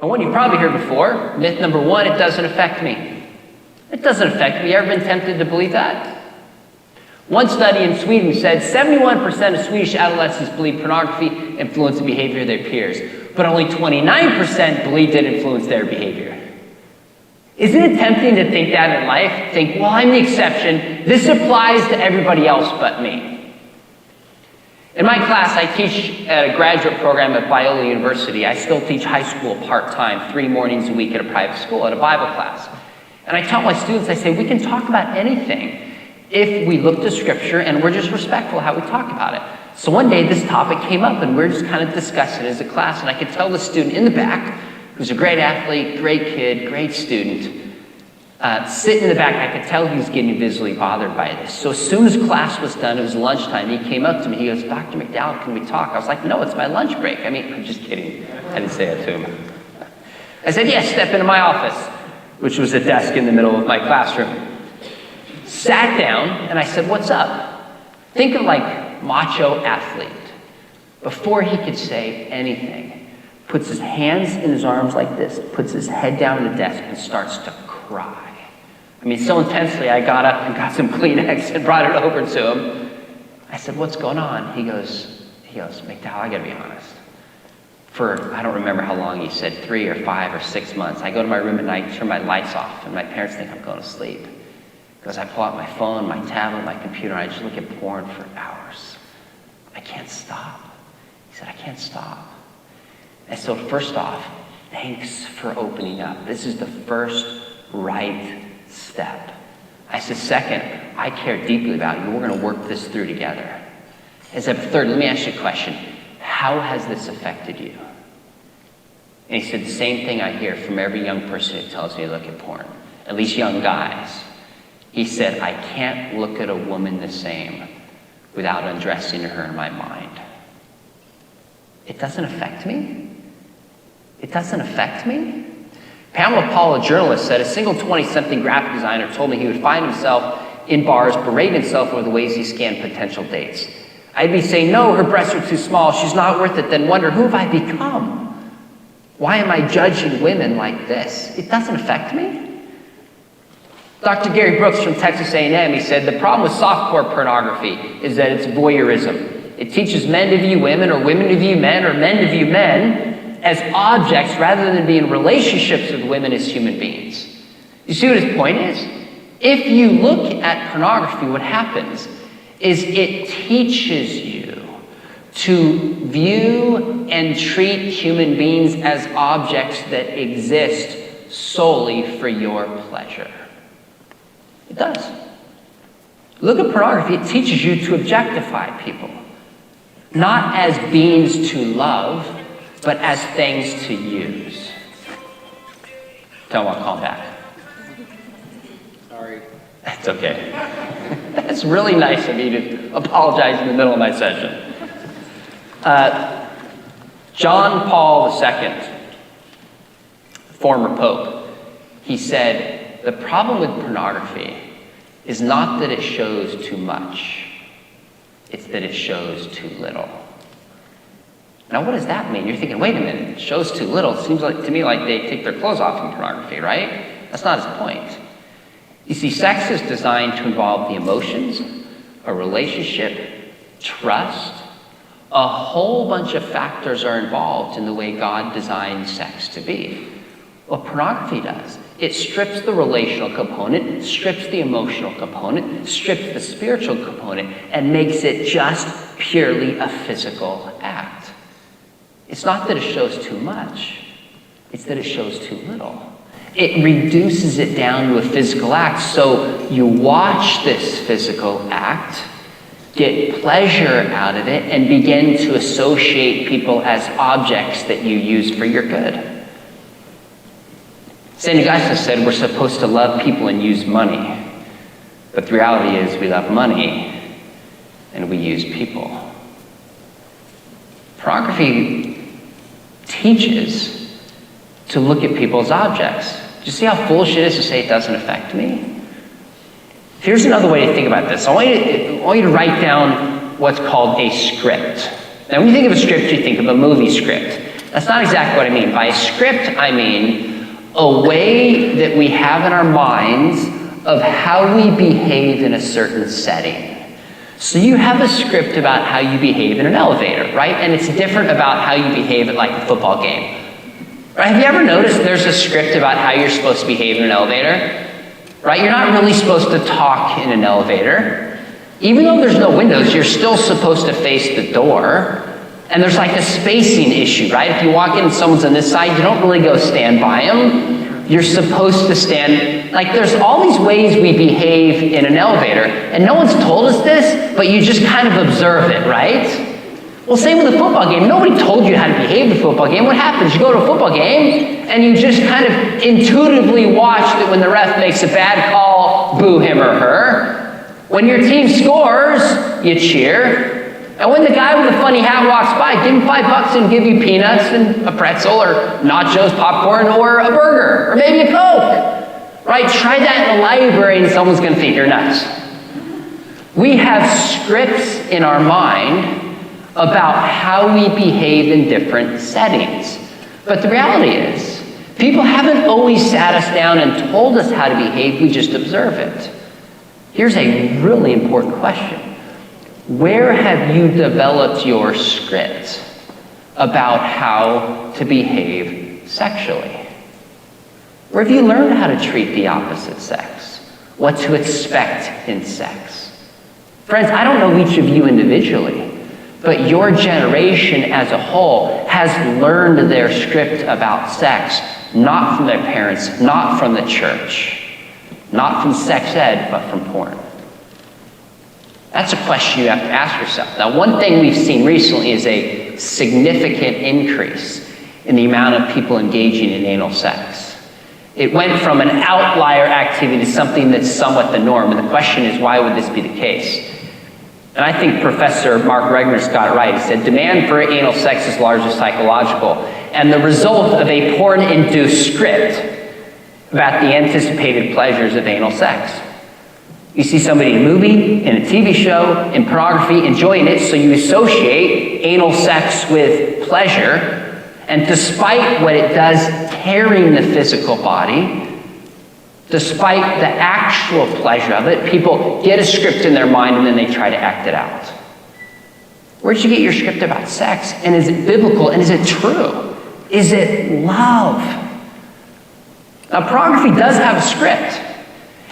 And one you've probably heard before, myth number one, it doesn't affect me. It doesn't affect me. You ever been tempted to believe that? One study in Sweden said 71% of Swedish adolescents believe pornography influenced the behavior of their peers, but only 29% believed it influenced their behavior. Isn't it tempting to think that in life? Think, well, I'm the exception. This applies to everybody else but me. In my class, I teach at a graduate program at Biola University. I still teach high school part-time, 3 mornings a week at a private school at a Bible class. And I tell my students, I say, we can talk about anything if we look to Scripture and we're just respectful how we talk about it. So one day this topic came up and we're just kind of discussing it as a class, and I could tell the student in the back, who's a great athlete, great kid, great student, sitting in the back, I could tell he was getting visibly bothered by this. So as soon as class was done, it was lunchtime, he came up to me, he goes, Dr. McDowell, can we talk? I was like, no, it's my lunch break. I mean, I'm just kidding. I didn't say that to him. I said, yes, step into my office, which was a desk in the middle of my classroom. Sat down, and I said, what's up? Think of like macho athlete. Before he could say anything, puts his hands in his arms like this, puts his head down on the desk, and starts to cry. I mean, so intensely, I got up and got some Kleenex and brought it over to him. I said, what's going on? He goes, McDowell, I gotta be honest. For, I don't remember how long he said, 3 or 5 or 6 months, I go to my room at night, turn my lights off, and my parents think I'm going to sleep. Because I pull out my phone, my tablet, my computer, and I just look at porn for hours. I can't stop. He said, I can't stop. And so first off, thanks for opening up. This is the first right step. I said, second, I care deeply about you. We're going to work this through together. I said, third, let me ask you a question. How has this affected you? And he said, the same thing I hear from every young person who tells me to look at porn, at least young guys. He said, I can't look at a woman the same without undressing her in my mind. It doesn't affect me? It doesn't affect me? Pamela Paul, a journalist, said a single 20-something graphic designer told me he would find himself in bars berating himself over the ways he scanned potential dates. I'd be saying, no, her breasts are too small, she's not worth it, then wonder, who have I become? Why am I judging women like this? It doesn't affect me. Dr. Gary Brooks from Texas A&M, he said, the problem with softcore pornography is that it's voyeurism. It teaches men to view women, or women to view men, or men to view men as objects rather than being relationships with women as human beings. You see what his point is? If you look at pornography, what happens is it teaches you to view and treat human beings as objects that exist solely for your pleasure. It does. Look at pornography. It teaches you to objectify people. Not as beings to love, but as things to use. Don't want to call back. Sorry. That's okay. That's really nice of me to apologize in the middle of my session. John Paul II, former pope, he said, the problem with pornography is not that it shows too much, it's that it shows too little. Now, what does that mean? You're thinking, wait a minute, it shows too little. It seems like to me like they take their clothes off in pornography, right? That's not his point. You see, sex is designed to involve the emotions, a relationship, trust. A whole bunch of factors are involved in the way God designed sex to be. What pornography does, it strips the relational component, strips the emotional component, strips the spiritual component, and makes it just purely a physical act. It's not that it shows too much, it's that it shows too little. It reduces it down to a physical act, so you watch this physical act, get pleasure out of it, and begin to associate people as objects that you use for your good. St. Augustine said we're supposed to love people and use money. But the reality is we love money and we use people. Pornography teaches to look at people as objects. Do you see how foolish it is to say it doesn't affect me? Here's another way to think about this. I want you to write down what's called a script. Now, when you think of a script, you think of a movie script. That's not exactly what I mean. By a script, I mean a way that we have in our minds of how we behave in a certain setting. So you have a script about how you behave in an elevator, right? And it's different about how you behave at like a football game. Right? Have you ever noticed there's a script about how you're supposed to behave in an elevator? Right? You're not really supposed to talk in an elevator. Even though there's no windows, you're still supposed to face the door. And there's like a spacing issue, right? If you walk in and someone's on this side, you don't really go stand by them. You're supposed to stand. Like there's all these ways we behave in an elevator. And no one's told us this, but you just kind of observe it, right? Well, same with a football game. Nobody told you how to behave in a football game. What happens? You go to a football game, and you just kind of intuitively watch that when the ref makes a bad call, boo him or her. When your team scores, you cheer. And when the guy with the funny hat walks by, give him $5 and give you peanuts and a pretzel or nachos, popcorn, or a burger, or maybe a Coke. Right? Try that in the library, and someone's going to think you're nuts. We have scripts in our mind about how we behave in different settings. But the reality is, people haven't always sat us down and told us how to behave, we just observe it. Here's a really important question. Where have you developed your script about how to behave sexually? Where have you learned how to treat the opposite sex? What to expect in sex? Friends, I don't know each of you individually, but your generation as a whole has learned their script about sex, not from their parents, not from the church, not from sex ed, but from porn. That's a question you have to ask yourself. Now, one thing we've seen recently is a significant increase in the amount of people engaging in anal sex. It went from an outlier activity to something that's somewhat the norm, and the question is, why would this be the case? And I think Professor Mark Regner's got it right. He said, demand for anal sex is largely psychological, and the result of a porn-induced script about the anticipated pleasures of anal sex. You see somebody in a movie, in a TV show, in pornography, enjoying it, so you associate anal sex with pleasure, and despite what it does tearing the physical body, despite the actual pleasure of it, people get a script in their mind and then they try to act it out. Where'd you get your script about sex? And is it biblical? And is it true? Is it love? Now, pornography does have a script.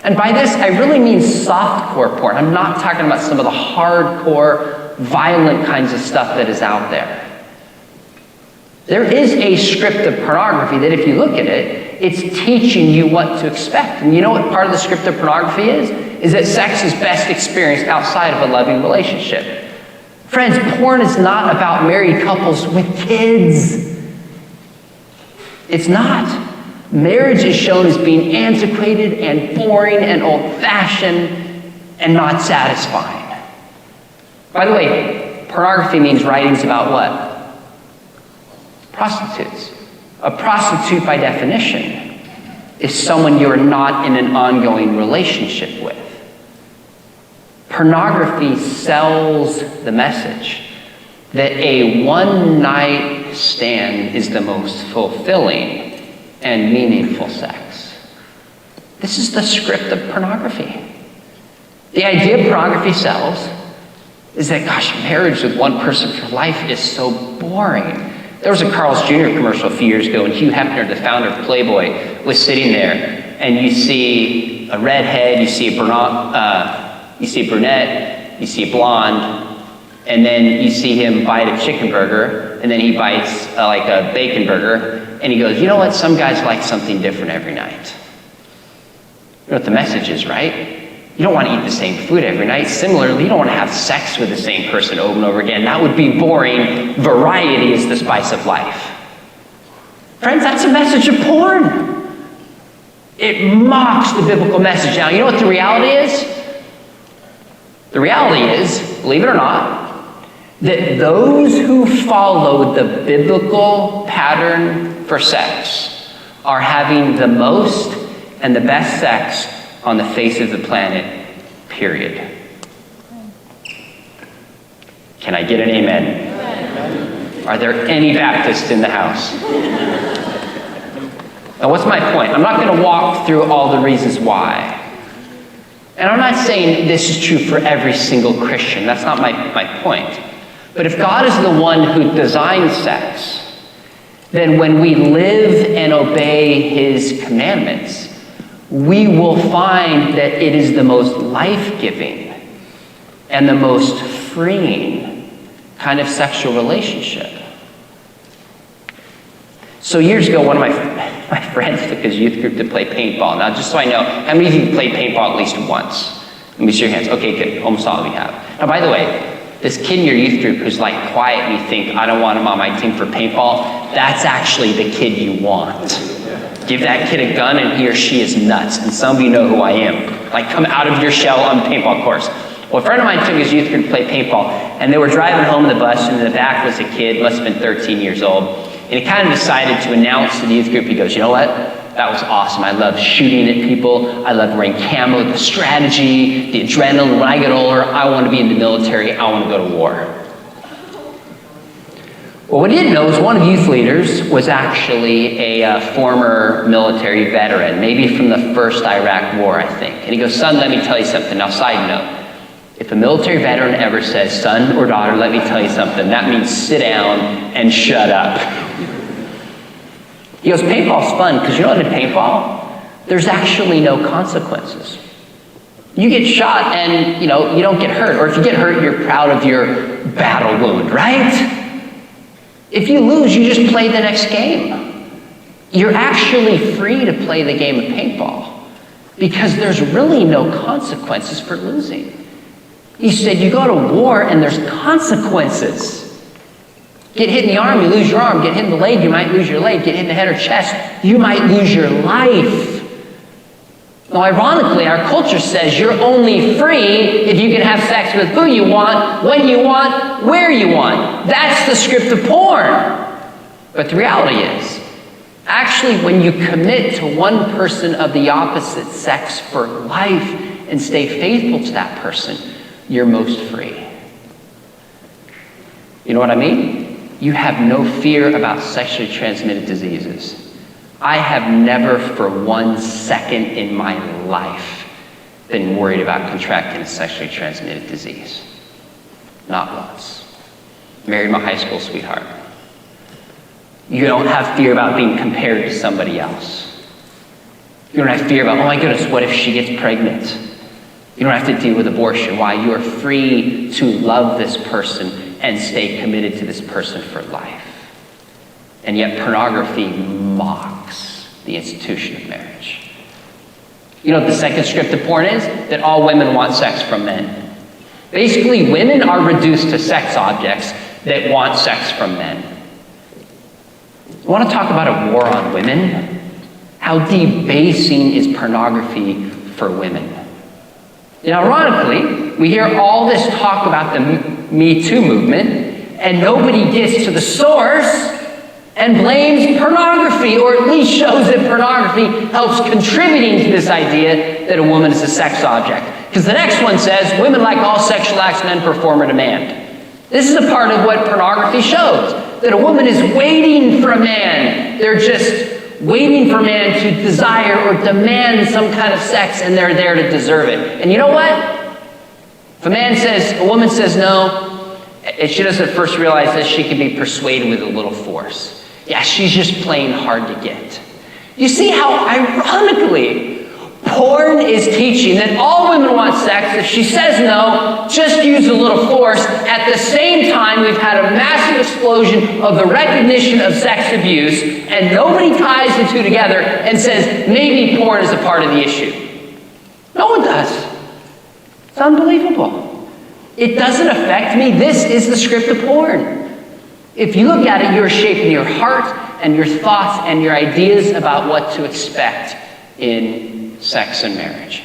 And by this, I really mean softcore porn. I'm not talking about some of the hardcore, violent kinds of stuff that is out there. There is a script of pornography that if you look at it, it's teaching you what to expect. And you know what part of the script of pornography is? Is that sex is best experienced outside of a loving relationship. Friends, porn is not about married couples with kids. It's not. Marriage is shown as being antiquated and boring and old-fashioned and not satisfying. By the way, pornography means writings about what? Prostitutes. A prostitute, by definition, is someone you're not in an ongoing relationship with. Pornography sells the message that a one-night stand is the most fulfilling and meaningful sex. This is the script of pornography. The idea pornography sells is that, gosh, marriage with one person for life is so boring. There was a Carl's Jr. commercial a few years ago, and Hugh Hefner, the founder of Playboy, was sitting there, and you see a redhead, you see a brunette, you see a blonde, and then you see him bite a chicken burger, and then he bites like a bacon burger, and he goes, you know what, some guys like something different every night. You know what the message is, right? You don't want to eat the same food every night. Similarly, you don't want to have sex with the same person over and over again. That would be boring. Variety is the spice of life. Friends, that's a message of porn. It mocks the biblical message. Now, you know what the reality is? The reality is, believe it or not, that those who follow the biblical pattern for sex are having the most and the best sex on the face of the planet, period. Can I get an amen? Are there any Baptists in the house? Now, what's my point? I'm not going to walk through all the reasons why. And I'm not saying this is true for every single Christian. That's not my point. But if God is the one who designed sex, then when we live and obey his commandments, we will find that it is the most life-giving and the most freeing kind of sexual relationship. So years ago, one of my friends took his youth group to play paintball. Now, just so I know, how many of you played paintball at least once? Let me see your hands. Okay, good. Almost all of you have. Now, by the way, this kid in your youth group who's like quiet and you think, I don't want him on my team for paintball, that's actually the kid you want. Give that kid a gun and he or she is nuts. And some of you know who I am. Like, come out of your shell on the paintball course. Well, a friend of mine took his youth group to play paintball, and they were driving home in the bus, and in the back was a kid, must have been 13 years old, and he kind of decided to announce to the youth group, he goes, you know what? That was awesome. I love shooting at people. I love wearing camo, the strategy, the adrenaline. When I get older, I want to be in the military. I want to go to war. Well, what he didn't know is one of the youth leaders was actually a former military veteran, maybe from the first Iraq war, I think. And he goes, son, let me tell you something. Now, side note, if a military veteran ever says, son or daughter, let me tell you something, that means sit down and shut up. He goes, paintball's fun, because you know what in paintball? There's actually no consequences. You get shot and, you don't get hurt. Or if you get hurt, you're proud of your battle wound, right? If you lose, you just play the next game. You're actually free to play the game of paintball because there's really no consequences for losing. He said, you go to war and there's consequences. Get hit in the arm, you lose your arm. Get hit in the leg, you might lose your leg. Get hit in the head or chest, you might lose your life. Now, ironically, our culture says you're only free if you can have sex with who you want, when you want, where you want. That's the script of porn. But the reality is, actually, when you commit to one person of the opposite sex for life and stay faithful to that person, you're most free. You know what I mean? You have no fear about sexually transmitted diseases. I have never for 1 second in my life been worried about contracting a sexually transmitted disease. Not once. Married my high school sweetheart. You don't have fear about being compared to somebody else. You don't have fear about, oh my goodness, what if she gets pregnant? You don't have to deal with abortion. Why? You are free to love this person and stay committed to this person for life. And yet pornography mocks the institution of marriage. You know what the second script of porn is? That all women want sex from men. Basically, women are reduced to sex objects that want sex from men. I want to talk about a war on women. How debasing is pornography for women? And ironically, we hear all this talk about the Me Too movement, and nobody gets to the source and blames pornography, or at least shows that pornography helps contributing to this idea that a woman is a sex object. Because the next one says, women like all sexual acts men perform or demand. This is a part of what pornography shows, that a woman is waiting for a man. They're just waiting for a man to desire or demand some kind of sex, and they're there to deserve it. And you know what? If a woman says no, and she doesn't first realize that she can be persuaded with a little force. Yeah, she's just plain hard to get. You see how ironically porn is teaching that all women want sex. If she says no, just use a little force. At the same time, we've had a massive explosion of the recognition of sex abuse, and nobody ties the two together and says maybe porn is a part of the issue. No one does. It's unbelievable. It doesn't affect me. This is the script of porn. If you look at it, you're shaping your heart and your thoughts and your ideas about what to expect in sex and marriage.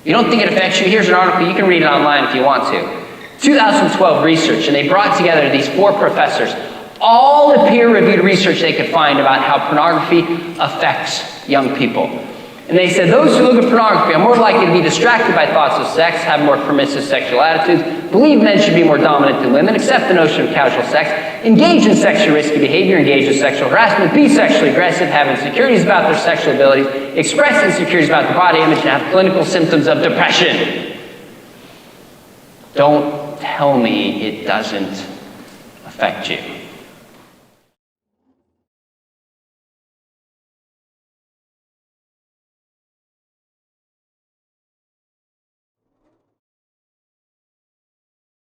You don't think it affects you? Here's an article. You can read it online if you want to. 2012 research, and they brought together these 4 professors, all the peer-reviewed research they could find about how pornography affects young people. And they said those who look at pornography are more likely to be distracted by thoughts of sex, have more permissive sexual attitudes, believe men should be more dominant than women, accept the notion of casual sex, engage in sexually risky behavior, engage in sexual harassment, be sexually aggressive, have insecurities about their sexual abilities, express insecurities about their body image, and have clinical symptoms of depression. Don't tell me it doesn't affect you.